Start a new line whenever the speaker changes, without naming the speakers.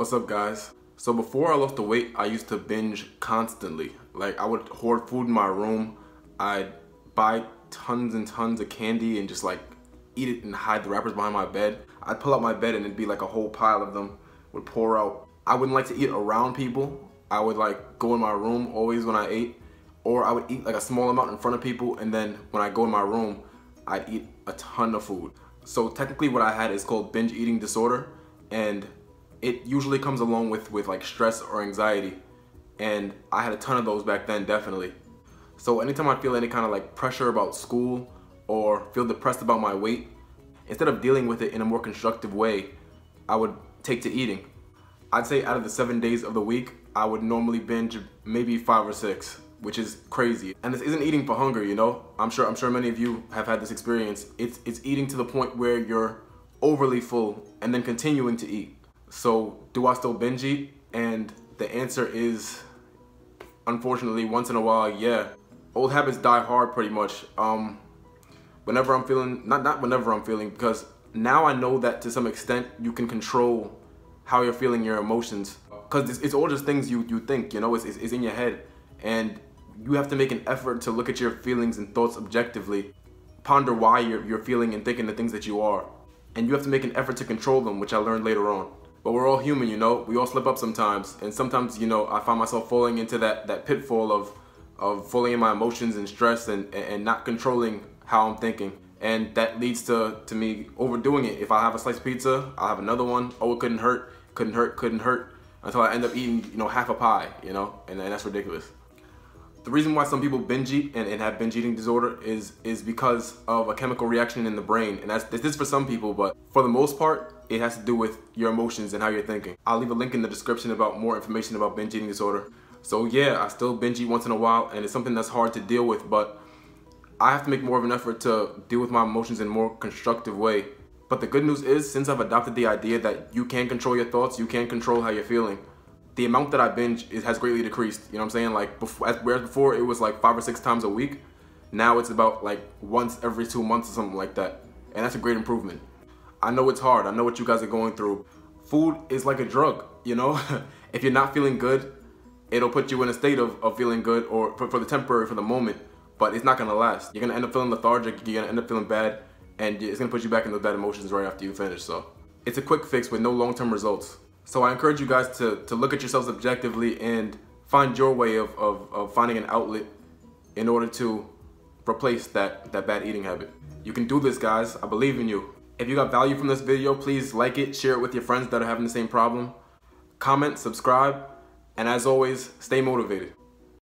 What's up, guys? So before I lost the weight, I used to binge constantly. Like, I would hoard food in my room. I'd buy tons and tons of candy and just like eat it and hide the wrappers behind my bed. I'd pull out my bed and it'd be like a whole pile of them would pour out. I wouldn't like to eat around people. I would like go in my room always when I ate, or I would eat like a small amount in front of people, and then when I go in my room, I'd eat a ton of food. So technically what I had is called binge eating disorder, and it usually comes along with like stress or anxiety, and I had a ton of those back then, definitely. So anytime I feel any kind of like pressure about school or feel depressed about my weight, instead of dealing with it in a more constructive way, I would take to eating. I'd say out of the 7 days of the week, I would normally binge maybe 5 or 6, which is crazy. And this isn't eating for hunger, you know? I'm sure many of you have had this experience. It's eating to the point where you're overly full and then continuing to eat. So do I still binge eat? And the answer is, unfortunately, once in a while, yeah. Old habits die hard, pretty much. Whenever I'm feeling, not whenever I'm feeling, because now I know that to some extent you can control how you're feeling, your emotions, because it's all just things you think, you know, it's in your head, and you have to make an effort to look at your feelings and thoughts objectively, ponder why you're feeling and thinking the things that you are, and you have to make an effort to control them, which I learned later on. But we're all human, you know, we all slip up sometimes, and sometimes, you know, I find myself falling into that pitfall of falling in my emotions and stress and not controlling how I'm thinking. And that leads to me overdoing it. If I have a slice of pizza, I'll have another one. Oh, it couldn't hurt, until I end up eating, you know, half a pie, you know, and that's ridiculous. The reason why some people binge eat and have binge eating disorder is because of a chemical reaction in the brain. And this is for some people, but for the most part, it has to do with your emotions and how you're thinking. I'll leave a link in the description about more information about binge eating disorder. So yeah, I still binge eat once in a while, and it's something that's hard to deal with, but I have to make more of an effort to deal with my emotions in a more constructive way. But the good news is, since I've adopted the idea that you can control your thoughts, you can control how you're feeling, the amount that I binge has greatly decreased. You know what I'm saying? Like, whereas before it was like 5 or 6 times a week, now it's about like once every 2 months or something like that. And that's a great improvement. I know it's hard. I know what you guys are going through. Food is like a drug, you know? If you're not feeling good, it'll put you in a state of feeling good, or for the temporary, for the moment, but it's not gonna last. You're gonna end up feeling lethargic, you're gonna end up feeling bad, and it's gonna put you back in those bad emotions right after you finish. So it's a quick fix with no long-term results. So I encourage you guys to look at yourselves objectively and find your way of finding an outlet in order to replace that bad eating habit. You can do this, guys. I believe in you. If you got value from this video, please like it, share it with your friends that are having the same problem, comment, subscribe, and as always, stay motivated.